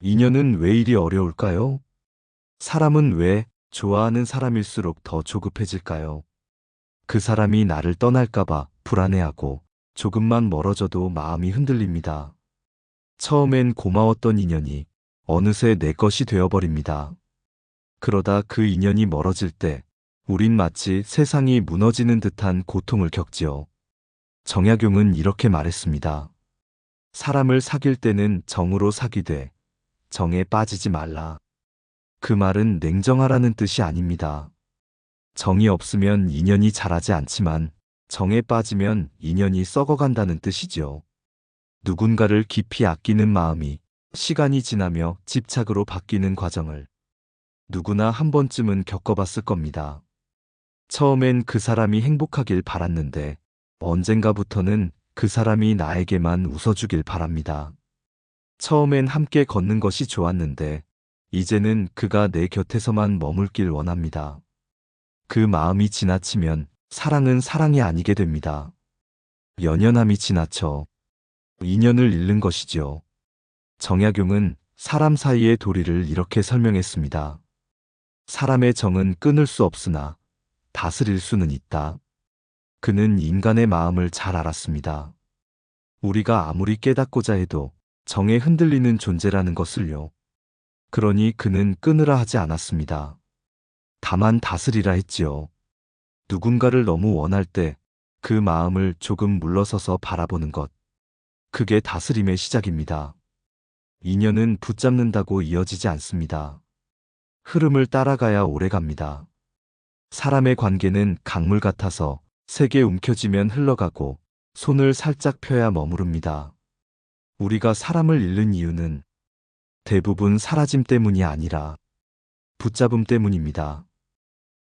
인연은 왜 이리 어려울까요? 사람은 왜 좋아하는 사람일수록 더 조급해질까요? 그 사람이 나를 떠날까봐 불안해하고 조금만 멀어져도 마음이 흔들립니다. 처음엔 고마웠던 인연이 어느새 내 것이 되어버립니다. 그러다 그 인연이 멀어질 때 우린 마치 세상이 무너지는 듯한 고통을 겪지요. 정약용은 이렇게 말했습니다. 사람을 사귈 때는 정으로 사귀되 정에 빠지지 말라. 그 말은 냉정하라는 뜻이 아닙니다. 정이 없으면 인연이 자라지 않지만 정에 빠지면 인연이 썩어간다는 뜻이지요. 누군가를 깊이 아끼는 마음이 시간이 지나며 집착으로 바뀌는 과정을 누구나 한 번쯤은 겪어봤을 겁니다. 처음엔 그 사람이 행복하길 바랐는데 언젠가부터는 그 사람이 나에게만 웃어주길 바랍니다. 처음엔 함께 걷는 것이 좋았는데 이제는 그가 내 곁에서만 머물길 원합니다. 그 마음이 지나치면 사랑은 사랑이 아니게 됩니다. 연연함이 지나쳐 인연을 잃는 것이지요. 정약용은 사람 사이의 도리를 이렇게 설명했습니다. 사람의 정은 끊을 수 없으나 다스릴 수는 있다. 그는 인간의 마음을 잘 알았습니다. 우리가 아무리 깨닫고자 해도 정에 흔들리는 존재라는 것을요. 그러니 그는 끊으라 하지 않았습니다. 다만 다스리라 했지요. 누군가를 너무 원할 때 그 마음을 조금 물러서서 바라보는 것. 그게 다스림의 시작입니다. 인연은 붙잡는다고 이어지지 않습니다. 흐름을 따라가야 오래갑니다. 사람의 관계는 강물 같아서 세게 움켜쥐면 흘러가고 손을 살짝 펴야 머무릅니다. 우리가 사람을 잃는 이유는 대부분 사라짐 때문이 아니라 붙잡음 때문입니다.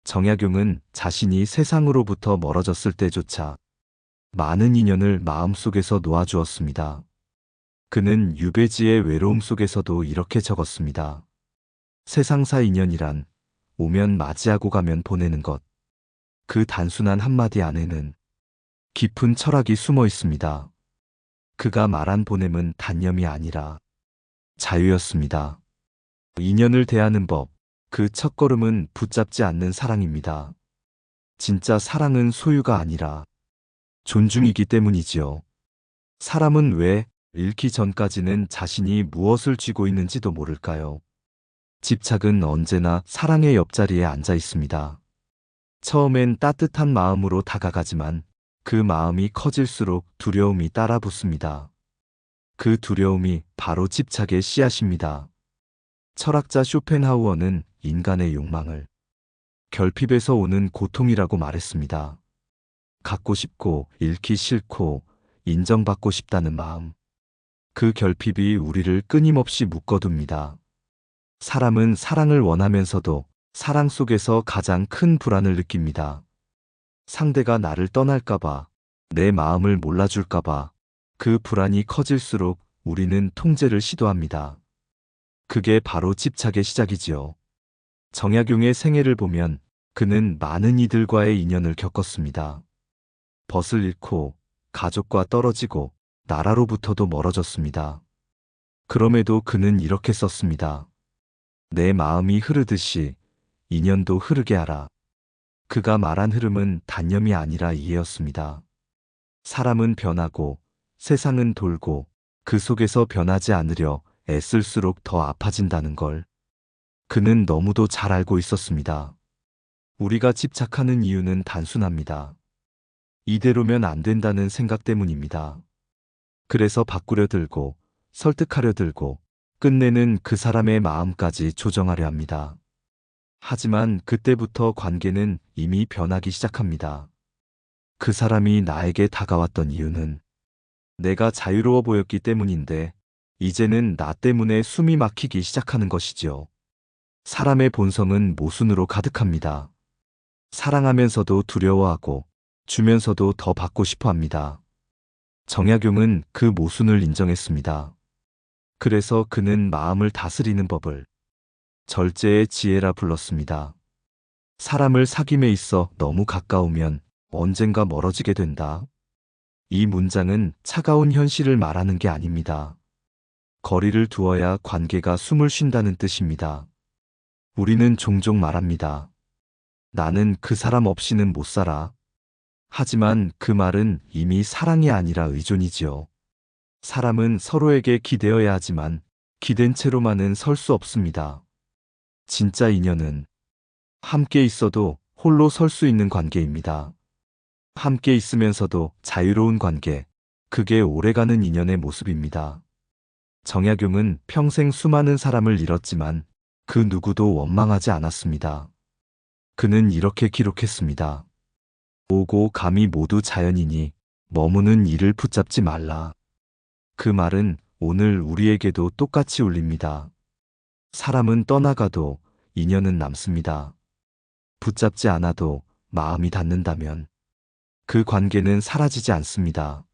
정약용은 자신이 세상으로부터 멀어졌을 때조차 많은 인연을 마음속에서 놓아주었습니다. 그는 유배지의 외로움 속에서도 이렇게 적었습니다. 세상사 인연이란 오면 맞이하고 가면 보내는 것. 그 단순한 한마디 안에는 깊은 철학이 숨어 있습니다. 그가 말한 보냄은 단념이 아니라 자유였습니다. 인연을 대하는 법, 그 첫걸음은 붙잡지 않는 사랑입니다. 진짜 사랑은 소유가 아니라 존중이기 때문이지요. 사람은 왜 잃기 전까지는 자신이 무엇을 쥐고 있는지도 모를까요? 집착은 언제나 사랑의 옆자리에 앉아 있습니다. 처음엔 따뜻한 마음으로 다가가지만 그 마음이 커질수록 두려움이 따라 붙습니다. 그 두려움이 바로 집착의 씨앗입니다. 철학자 쇼펜하우어는 인간의 욕망을 결핍에서 오는 고통이라고 말했습니다. 갖고 싶고 잃기 싫고 인정받고 싶다는 마음. 그 결핍이 우리를 끊임없이 묶어둡니다. 사람은 사랑을 원하면서도 사랑 속에서 가장 큰 불안을 느낍니다. 상대가 나를 떠날까봐, 내 마음을 몰라줄까봐 그 불안이 커질수록 우리는 통제를 시도합니다. 그게 바로 집착의 시작이지요. 정약용의 생애를 보면 그는 많은 이들과의 인연을 겪었습니다. 벗을 잃고 가족과 떨어지고 나라로부터도 멀어졌습니다. 그럼에도 그는 이렇게 썼습니다. 내 마음이 흐르듯이 인연도 흐르게 하라. 그가 말한 흐름은 단념이 아니라 이해였습니다. 사람은 변하고 세상은 돌고 그 속에서 변하지 않으려 애쓸수록 더 아파진다는 걸 그는 너무도 잘 알고 있었습니다. 우리가 집착하는 이유는 단순합니다. 이대로면 안 된다는 생각 때문입니다. 그래서 바꾸려 들고 설득하려 들고 끝내는 그 사람의 마음까지 조정하려 합니다. 하지만 그때부터 관계는 이미 변하기 시작합니다. 그 사람이 나에게 다가왔던 이유는 내가 자유로워 보였기 때문인데 이제는 나 때문에 숨이 막히기 시작하는 것이지요. 사람의 본성은 모순으로 가득합니다. 사랑하면서도 두려워하고 주면서도 더 받고 싶어 합니다. 정약용은 그 모순을 인정했습니다. 그래서 그는 마음을 다스리는 법을 절제의 지혜라 불렀습니다. 사람을 사귐에 있어 너무 가까우면 언젠가 멀어지게 된다. 이 문장은 차가운 현실을 말하는 게 아닙니다. 거리를 두어야 관계가 숨을 쉰다는 뜻입니다. 우리는 종종 말합니다. 나는 그 사람 없이는 못 살아. 하지만 그 말은 이미 사랑이 아니라 의존이지요. 사람은 서로에게 기대어야 하지만 기댄 채로만은 설 수 없습니다. 진짜 인연은 함께 있어도 홀로 설 수 있는 관계입니다. 함께 있으면서도 자유로운 관계, 그게 오래가는 인연의 모습입니다. 정약용은 평생 수많은 사람을 잃었지만 그 누구도 원망하지 않았습니다. 그는 이렇게 기록했습니다. 오고 감이 모두 자연이니 머무는 이를 붙잡지 말라. 그 말은 오늘 우리에게도 똑같이 울립니다. 사람은 떠나가도 인연은 남습니다. 붙잡지 않아도 마음이 닿는다면 그 관계는 사라지지 않습니다.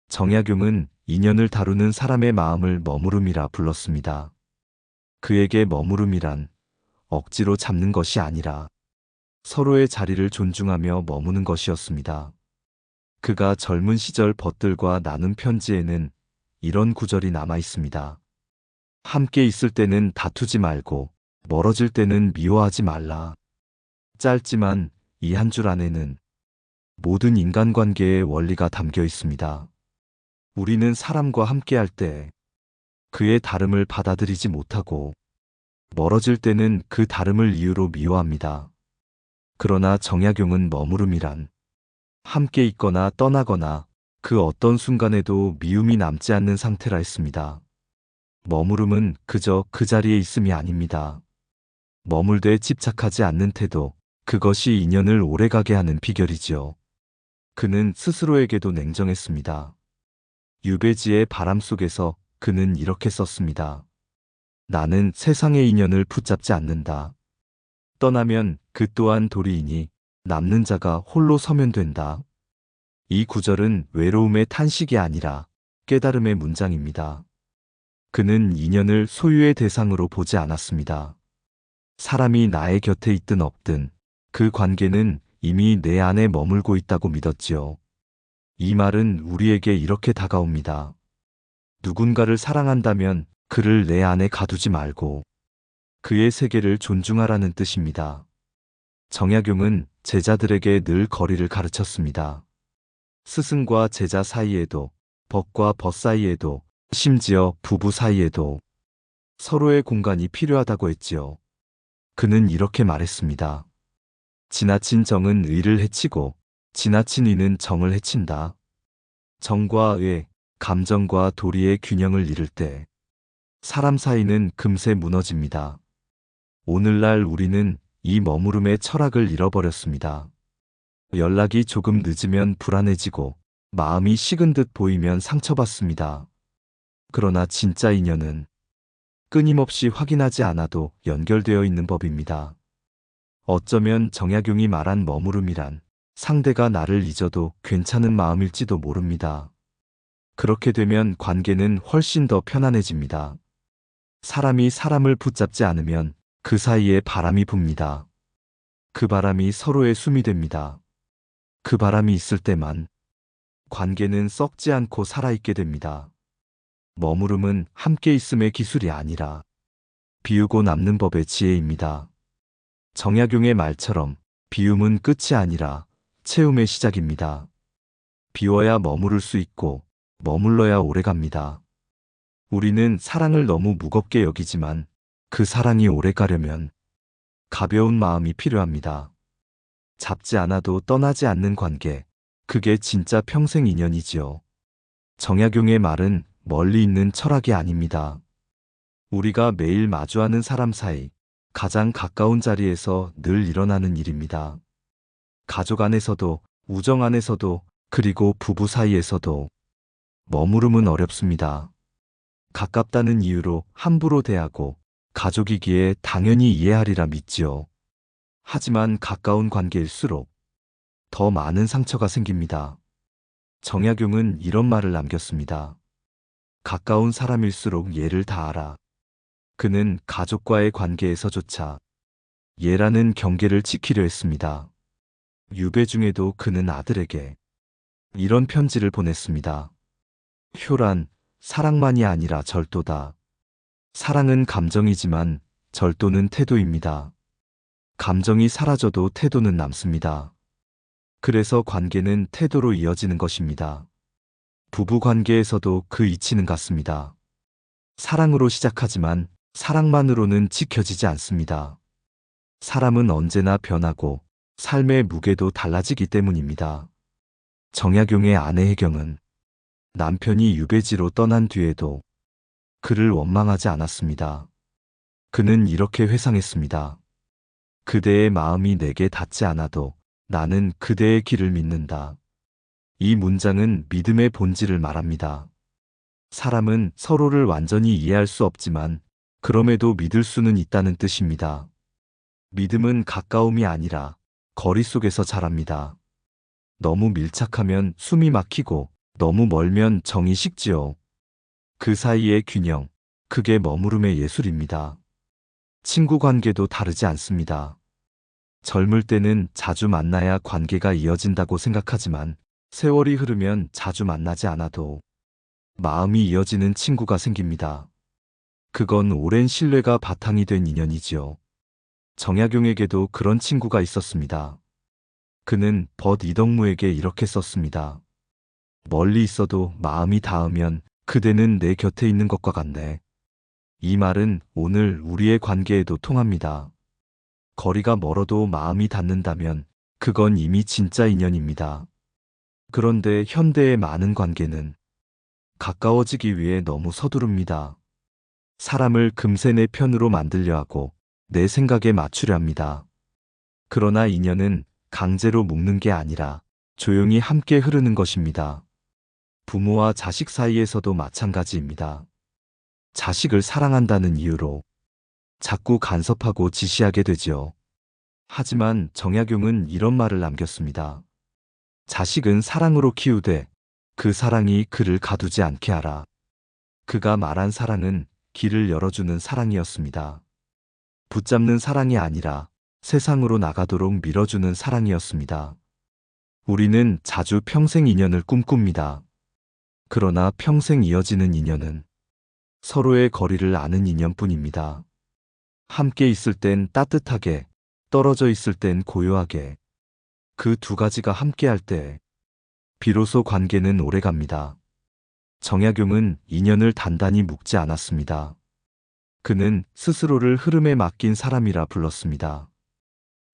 정약용은 인연을 다루는 사람의 마음을 머무름이라 불렀습니다. 그에게 머무름이란 억지로 잡는 것이 아니라 서로의 자리를 존중하며 머무는 것이었습니다. 그가 젊은 시절 벗들과 나눈 편지에는 이런 구절이 남아 있습니다. 함께 있을 때는 다투지 말고 멀어질 때는 미워하지 말라. 짧지만 이 한 줄 안에는 모든 인간관계의 원리가 담겨 있습니다. 우리는 사람과 함께할 때 그의 다름을 받아들이지 못하고 멀어질 때는 그 다름을 이유로 미워합니다. 그러나 정약용은 머무름이란 함께 있거나 떠나거나 그 어떤 순간에도 미움이 남지 않는 상태라 했습니다. 머무름은 그저 그 자리에 있음이 아닙니다. 머물되 집착하지 않는 태도, 그것이 인연을 오래가게 하는 비결이지요. 그는 스스로에게도 냉정했습니다. 유배지의 바람 속에서 그는 이렇게 썼습니다. 나는 세상의 인연을 붙잡지 않는다. 떠나면 그 또한 도리이니 남는 자가 홀로 서면 된다. 이 구절은 외로움의 탄식이 아니라 깨달음의 문장입니다. 그는 인연을 소유의 대상으로 보지 않았습니다. 사람이 나의 곁에 있든 없든 그 관계는 이미 내 안에 머물고 있다고 믿었지요. 이 말은 우리에게 이렇게 다가옵니다. 누군가를 사랑한다면 그를 내 안에 가두지 말고 그의 세계를 존중하라는 뜻입니다. 정약용은 제자들에게 늘 거리를 가르쳤습니다. 스승과 제자 사이에도, 벗과 벗 사이에도, 심지어 부부 사이에도 서로의 공간이 필요하다고 했지요. 그는 이렇게 말했습니다. 지나친 정은 의를 해치고 지나친 의는 정을 해친다. 정과 의, 감정과 도리의 균형을 잃을 때 사람 사이는 금세 무너집니다. 오늘날 우리는 이 머무름의 철학을 잃어버렸습니다. 연락이 조금 늦으면 불안해지고 마음이 식은 듯 보이면 상처받습니다. 그러나 진짜 인연은 끊임없이 확인하지 않아도 연결되어 있는 법입니다. 어쩌면 정약용이 말한 머무름이란 상대가 나를 잊어도 괜찮은 마음일지도 모릅니다. 그렇게 되면 관계는 훨씬 더 편안해집니다. 사람이 사람을 붙잡지 않으면 그 사이에 바람이 붑니다. 그 바람이 서로의 숨이 됩니다. 그 바람이 있을 때만 관계는 썩지 않고 살아있게 됩니다. 머무름은 함께 있음의 기술이 아니라 비우고 남는 법의 지혜입니다. 정약용의 말처럼 비움은 끝이 아니라 채움의 시작입니다. 비워야 머무를 수 있고 머물러야 오래갑니다. 우리는 사랑을 너무 무겁게 여기지만 그 사랑이 오래가려면 가벼운 마음이 필요합니다. 잡지 않아도 떠나지 않는 관계, 그게 진짜 평생 인연이지요. 정약용의 말은 멀리 있는 철학이 아닙니다. 우리가 매일 마주하는 사람 사이, 가장 가까운 자리에서 늘 일어나는 일입니다. 가족 안에서도, 우정 안에서도, 그리고 부부 사이에서도 머무름은 어렵습니다. 가깝다는 이유로 함부로 대하고 가족이기에 당연히 이해하리라 믿지요. 하지만 가까운 관계일수록 더 많은 상처가 생깁니다. 정약용은 이런 말을 남겼습니다. 가까운 사람일수록 예를 다하라. 그는 가족과의 관계에서조차 예라는 경계를 지키려 했습니다. 유배 중에도 그는 아들에게 이런 편지를 보냈습니다. 효란, 사랑만이 아니라 절도다. 사랑은 감정이지만 절도는 태도입니다. 감정이 사라져도 태도는 남습니다. 그래서 관계는 태도로 이어지는 것입니다. 부부 관계에서도 그 이치는 같습니다. 사랑으로 시작하지만 사랑만으로는 지켜지지 않습니다. 사람은 언제나 변하고 삶의 무게도 달라지기 때문입니다. 정약용의 아내 혜경은 남편이 유배지로 떠난 뒤에도 그를 원망하지 않았습니다. 그는 이렇게 회상했습니다. 그대의 마음이 내게 닿지 않아도 나는 그대의 길을 믿는다. 이 문장은 믿음의 본질을 말합니다. 사람은 서로를 완전히 이해할 수 없지만 그럼에도 믿을 수는 있다는 뜻입니다. 믿음은 가까움이 아니라 거리 속에서 자랍니다. 너무 밀착하면 숨이 막히고 너무 멀면 정이 식지요. 그 사이의 균형, 그게 머무름의 예술입니다. 친구 관계도 다르지 않습니다. 젊을 때는 자주 만나야 관계가 이어진다고 생각하지만 세월이 흐르면 자주 만나지 않아도 마음이 이어지는 친구가 생깁니다. 그건 오랜 신뢰가 바탕이 된 인연이지요. 정약용에게도 그런 친구가 있었습니다. 그는 벗 이덕무에게 이렇게 썼습니다. 멀리 있어도 마음이 닿으면 그대는 내 곁에 있는 것과 같네. 이 말은 오늘 우리의 관계에도 통합니다. 거리가 멀어도 마음이 닿는다면 그건 이미 진짜 인연입니다. 그런데 현대의 많은 관계는 가까워지기 위해 너무 서두릅니다. 사람을 금세 내 편으로 만들려 하고 내 생각에 맞추려 합니다. 그러나 인연은 강제로 묶는 게 아니라 조용히 함께 흐르는 것입니다. 부모와 자식 사이에서도 마찬가지입니다. 자식을 사랑한다는 이유로 자꾸 간섭하고 지시하게 되지요. 하지만 정약용은 이런 말을 남겼습니다. 자식은 사랑으로 키우되 그 사랑이 그를 가두지 않게 하라. 그가 말한 사랑은 길을 열어주는 사랑이었습니다. 붙잡는 사랑이 아니라 세상으로 나가도록 밀어주는 사랑이었습니다. 우리는 자주 평생 인연을 꿈꿉니다. 그러나 평생 이어지는 인연은 서로의 거리를 아는 인연뿐입니다. 함께 있을 땐 따뜻하게, 떨어져 있을 땐 고요하게, 그 두 가지가 함께할 때 비로소 관계는 오래갑니다. 정약용은 인연을 단단히 묶지 않았습니다. 그는 스스로를 흐름에 맡긴 사람이라 불렀습니다.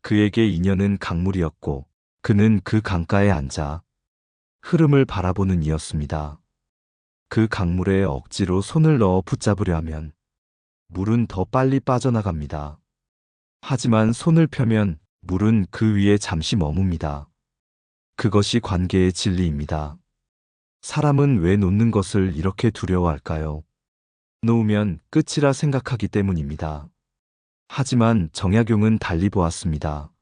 그에게 인연은 강물이었고 그는 그 강가에 앉아 흐름을 바라보는 이였습니다. 그 강물에 억지로 손을 넣어 붙잡으려 하면 물은 더 빨리 빠져나갑니다. 하지만 손을 펴면 물은 그 위에 잠시 머뭅니다. 그것이 관계의 진리입니다. 사람은 왜 놓는 것을 이렇게 두려워할까요? 놓으면 끝이라 생각하기 때문입니다. 하지만 정약용은 달리 보았습니다.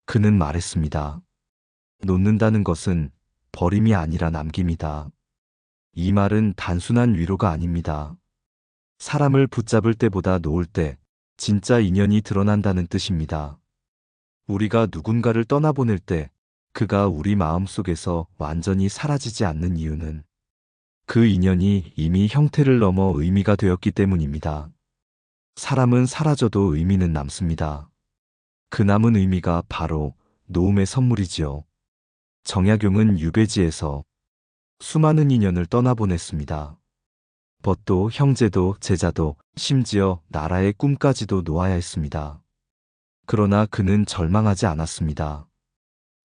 그는 말했습니다. 놓는다는 것은 버림이 아니라 남김이다. 이 말은 단순한 위로가 아닙니다. 사람을 붙잡을 때보다 놓을 때 진짜 인연이 드러난다는 뜻입니다. 우리가 누군가를 떠나보낼 때 그가 우리 마음속에서 완전히 사라지지 않는 이유는 그 인연이 이미 형태를 넘어 의미가 되었기 때문입니다. 사람은 사라져도 의미는 남습니다. 그 남은 의미가 바로 놓음의 선물이지요. 정약용은 유배지에서 수많은 인연을 떠나보냈습니다. 벗도 형제도 제자도 심지어 나라의 꿈까지도 놓아야 했습니다. 그러나 그는 절망하지 않았습니다.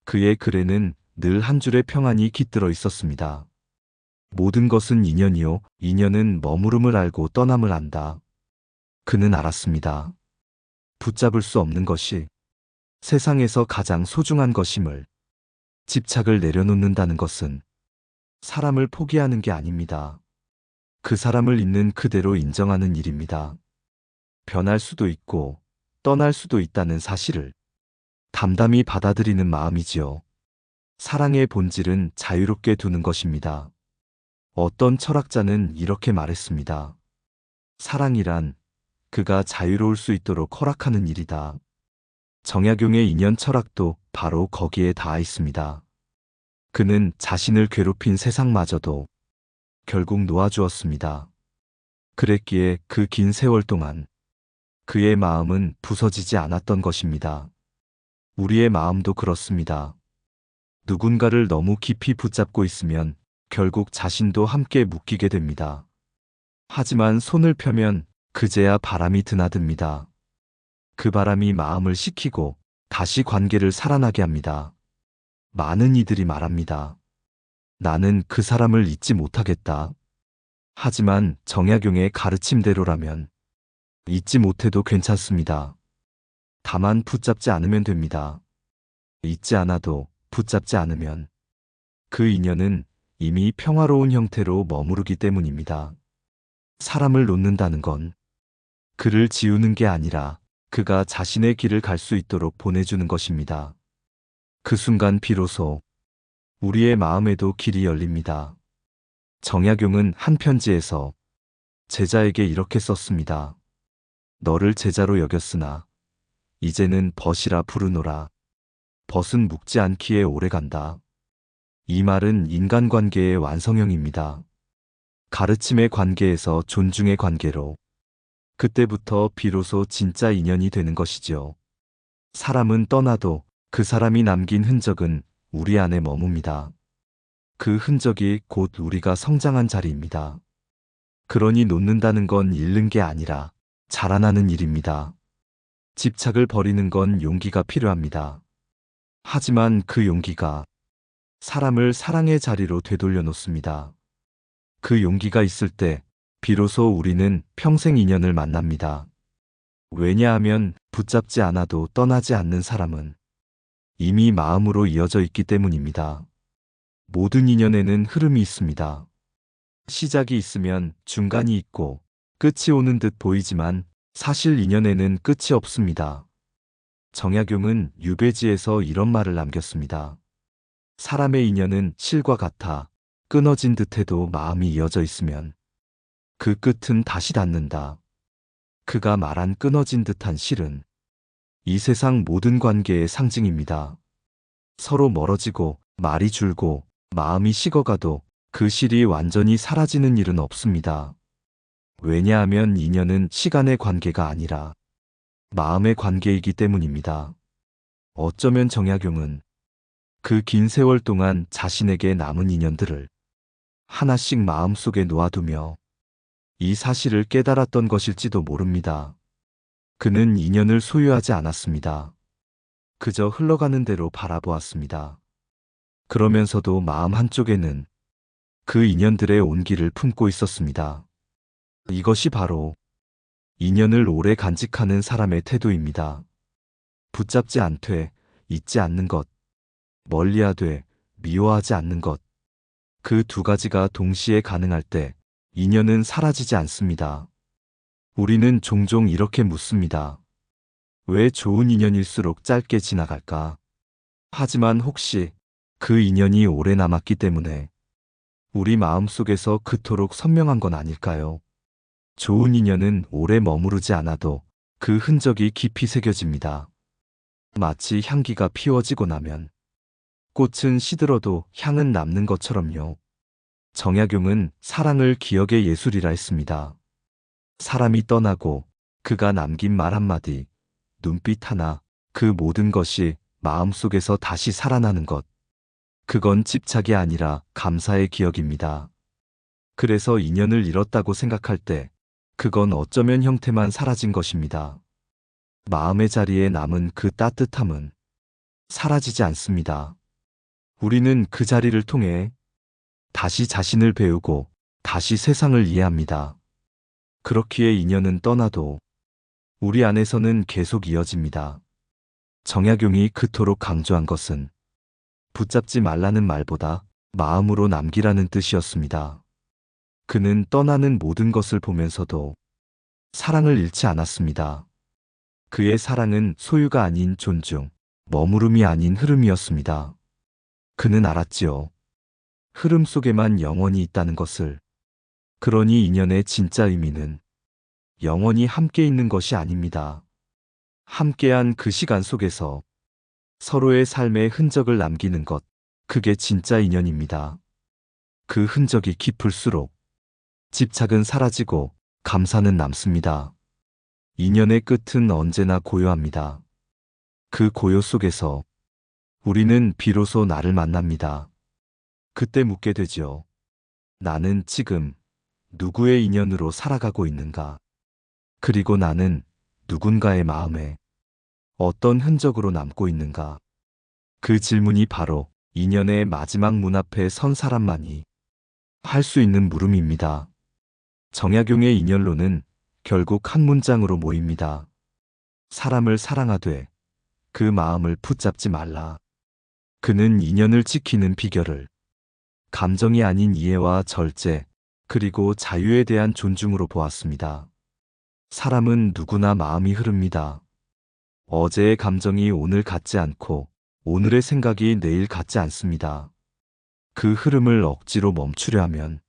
그의 글에는 늘 한 줄의 평안이 깃들어 있었습니다. 모든 것은 인연이요, 인연은 머무름을 알고 떠남을 안다. 그는 알았습니다. 붙잡을 수 없는 것이 세상에서 가장 소중한 것임을. 집착을 내려놓는다는 것은 사람을 포기하는 게 아닙니다. 그 사람을 있는 그대로 인정하는 일입니다. 변할 수도 있고 떠날 수도 있다는 사실을 담담히 받아들이는 마음이지요. 사랑의 본질은 자유롭게 두는 것입니다. 어떤 철학자는 이렇게 말했습니다. 사랑이란 그가 자유로울 수 있도록 허락하는 일이다. 정약용의 인연 철학도 바로 거기에 닿아 있습니다. 그는 자신을 괴롭힌 세상마저도 결국 놓아주었습니다. 그랬기에 그 긴 세월 동안 그의 마음은 부서지지 않았던 것입니다. 우리의 마음도 그렇습니다. 누군가를 너무 깊이 붙잡고 있으면 결국 자신도 함께 묶이게 됩니다. 하지만 손을 펴면 그제야 바람이 드나듭니다. 그 바람이 마음을 식히고 다시 관계를 살아나게 합니다. 많은 이들이 말합니다. 나는 그 사람을 잊지 못하겠다. 하지만 정약용의 가르침대로라면 잊지 못해도 괜찮습니다. 다만 붙잡지 않으면 됩니다. 잊지 않아도 붙잡지 않으면 그 인연은 이미 평화로운 형태로 머무르기 때문입니다. 사람을 놓는다는 건 그를 지우는 게 아니라 그가 자신의 길을 갈 수 있도록 보내주는 것입니다. 그 순간 비로소 우리의 마음에도 길이 열립니다. 정약용은 한 편지에서 제자에게 이렇게 썼습니다. 너를 제자로 여겼으나 이제는 벗이라 부르노라. 벗은 묵지 않기에 오래간다. 이 말은 인간관계의 완성형입니다. 가르침의 관계에서 존중의 관계로 그때부터 비로소 진짜 인연이 되는 것이지요. 사람은 떠나도 그 사람이 남긴 흔적은 우리 안에 머뭅니다. 그 흔적이 곧 우리가 성장한 자리입니다. 그러니 놓는다는 건 잃는 게 아니라 자라나는 일입니다. 집착을 버리는 건 용기가 필요합니다. 하지만 그 용기가 사람을 사랑의 자리로 되돌려 놓습니다. 그 용기가 있을 때 비로소 우리는 평생 인연을 만납니다. 왜냐하면 붙잡지 않아도 떠나지 않는 사람은 이미 마음으로 이어져 있기 때문입니다. 모든 인연에는 흐름이 있습니다. 시작이 있으면 중간이 있고 끝이 오는 듯 보이지만 사실 인연에는 끝이 없습니다. 정약용은 유배지에서 이런 말을 남겼습니다. 사람의 인연은 실과 같아 끊어진 듯해도 마음이 이어져 있으면 그 끝은 다시 닿는다. 그가 말한 끊어진 듯한 실은 이 세상 모든 관계의 상징입니다. 서로 멀어지고 말이 줄고 마음이 식어가도 그 실이 완전히 사라지는 일은 없습니다. 왜냐하면 인연은 시간의 관계가 아니라 마음의 관계이기 때문입니다. 어쩌면 정약용은 그 긴 세월 동안 자신에게 남은 인연들을 하나씩 마음속에 놓아두며 이 사실을 깨달았던 것일지도 모릅니다. 그는 인연을 소유하지 않았습니다. 그저 흘러가는 대로 바라보았습니다. 그러면서도 마음 한쪽에는 그 인연들의 온기를 품고 있었습니다. 이것이 바로 인연을 오래 간직하는 사람의 태도입니다. 붙잡지 않되 잊지 않는 것, 멀리하되 미워하지 않는 것. 그 두 가지가 동시에 가능할 때 인연은 사라지지 않습니다. 우리는 종종 이렇게 묻습니다. 왜 좋은 인연일수록 짧게 지나갈까? 하지만 혹시 그 인연이 오래 남았기 때문에 우리 마음속에서 그토록 선명한 건 아닐까요? 좋은 인연은 오래 머무르지 않아도 그 흔적이 깊이 새겨집니다. 마치 향기가 피워지고 나면 꽃은 시들어도 향은 남는 것처럼요. 정약용은 사랑을 기억의 예술이라 했습니다. 사람이 떠나고 그가 남긴 말 한마디, 눈빛 하나, 그 모든 것이 마음속에서 다시 살아나는 것. 그건 집착이 아니라 감사의 기억입니다. 그래서 인연을 잃었다고 생각할 때 그건 어쩌면 형태만 사라진 것입니다. 마음의 자리에 남은 그 따뜻함은 사라지지 않습니다. 우리는 그 자리를 통해 다시 자신을 배우고 다시 세상을 이해합니다. 그렇기에 인연은 떠나도 우리 안에서는 계속 이어집니다. 정약용이 그토록 강조한 것은 붙잡지 말라는 말보다 마음으로 남기라는 뜻이었습니다. 그는 떠나는 모든 것을 보면서도 사랑을 잃지 않았습니다. 그의 사랑은 소유가 아닌 존중, 머무름이 아닌 흐름이었습니다. 그는 알았지요. 흐름 속에만 영원히 있다는 것을. 그러니 인연의 진짜 의미는 영원히 함께 있는 것이 아닙니다. 함께한 그 시간 속에서 서로의 삶의 흔적을 남기는 것, 그게 진짜 인연입니다. 그 흔적이 깊을수록 집착은 사라지고 감사는 남습니다. 인연의 끝은 언제나 고요합니다. 그 고요 속에서 우리는 비로소 나를 만납니다. 그때 묻게 되죠. 나는 지금 누구의 인연으로 살아가고 있는가? 그리고 나는 누군가의 마음에 어떤 흔적으로 남고 있는가? 그 질문이 바로 인연의 마지막 문 앞에 선 사람만이 할 수 있는 물음입니다. 정약용의 인연론은 결국 한 문장으로 모입니다. 사람을 사랑하되 그 마음을 붙잡지 말라. 그는 인연을 지키는 비결을 감정이 아닌 이해와 절제, 그리고 자유에 대한 존중으로 보았습니다. 사람은 누구나 마음이 흐릅니다. 어제의 감정이 오늘 같지 않고 오늘의 생각이 내일 같지 않습니다. 그 흐름을 억지로 멈추려 하면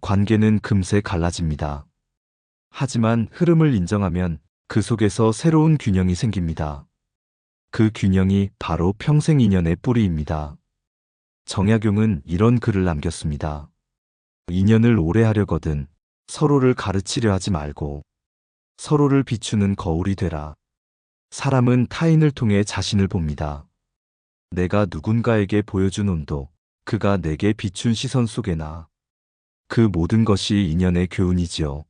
관계는 금세 갈라집니다. 하지만 흐름을 인정하면 그 속에서 새로운 균형이 생깁니다. 그 균형이 바로 평생 인연의 뿌리입니다. 정약용은 이런 글을 남겼습니다. 인연을 오래 하려거든 서로를 가르치려 하지 말고 서로를 비추는 거울이 되라. 사람은 타인을 통해 자신을 봅니다. 내가 누군가에게 보여준 온도, 그가 내게 비춘 시선 속에 나. 그 모든 것이 인연의 교훈이지요.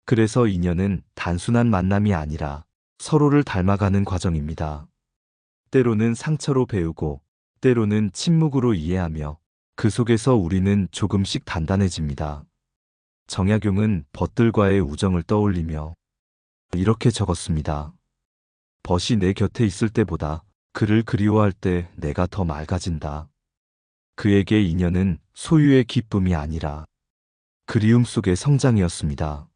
그래서 인연은 단순한 만남이 아니라 서로를 닮아가는 과정입니다. 때로는 상처로 배우고, 때로는 침묵으로 이해하며 그 속에서 우리는 조금씩 단단해집니다. 정약용은 벗들과의 우정을 떠올리며 이렇게 적었습니다. 벗이 내 곁에 있을 때보다 그를 그리워할 때 내가 더 맑아진다. 그에게 인연은 소유의 기쁨이 아니라 그리움 속의 성장이었습니다.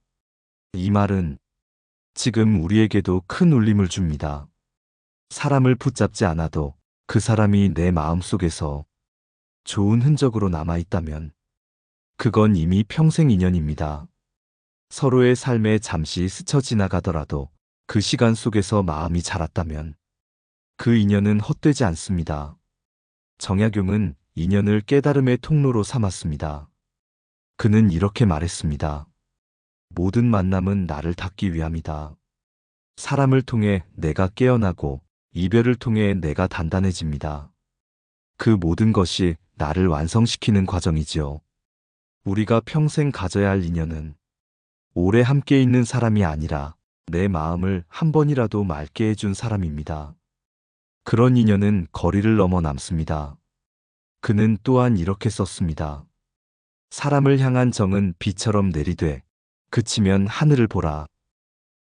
이 말은 지금 우리에게도 큰 울림을 줍니다. 사람을 붙잡지 않아도 그 사람이 내 마음 속에서 좋은 흔적으로 남아있다면 그건 이미 평생 인연입니다. 서로의 삶에 잠시 스쳐 지나가더라도 그 시간 속에서 마음이 자랐다면 그 인연은 헛되지 않습니다. 정약용은 인연을 깨달음의 통로로 삼았습니다. 그는 이렇게 말했습니다. 모든 만남은 나를 닦기 위함이다. 사람을 통해 내가 깨어나고 이별을 통해 내가 단단해집니다. 그 모든 것이 나를 완성시키는 과정이지요. 우리가 평생 가져야 할 인연은 오래 함께 있는 사람이 아니라 내 마음을 한 번이라도 맑게 해준 사람입니다. 그런 인연은 거리를 넘어 남습니다. 그는 또한 이렇게 썼습니다. 사람을 향한 정은 비처럼 내리되 그치면 하늘을 보라.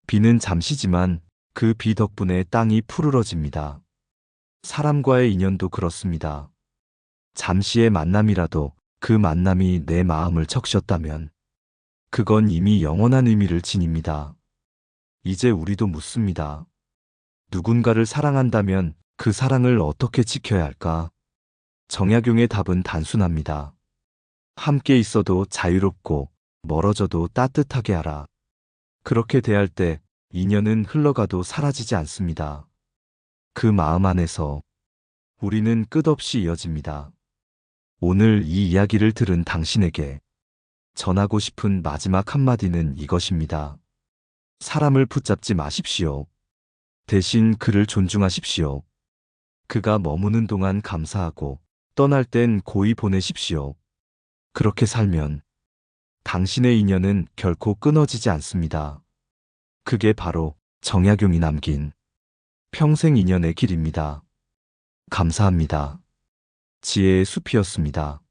비는 잠시지만 그 비 덕분에 땅이 푸르러집니다. 사람과의 인연도 그렇습니다. 잠시의 만남이라도 그 만남이 내 마음을 적셨다면 그건 이미 영원한 의미를 지닙니다. 이제 우리도 묻습니다. 누군가를 사랑한다면 그 사랑을 어떻게 지켜야 할까? 정약용의 답은 단순합니다. 함께 있어도 자유롭고 멀어져도 따뜻하게 하라. 그렇게 대할 때 인연은 흘러가도 사라지지 않습니다. 그 마음 안에서 우리는 끝없이 이어집니다. 오늘 이 이야기를 들은 당신에게 전하고 싶은 마지막 한마디는 이것입니다. 사람을 붙잡지 마십시오. 대신 그를 존중하십시오. 그가 머무는 동안 감사하고 떠날 땐 고이 보내십시오. 그렇게 살면 당신의 인연은 결코 끊어지지 않습니다. 그게 바로 정약용이 남긴 평생 인연의 길입니다. 감사합니다. 지혜의 숲이었습니다.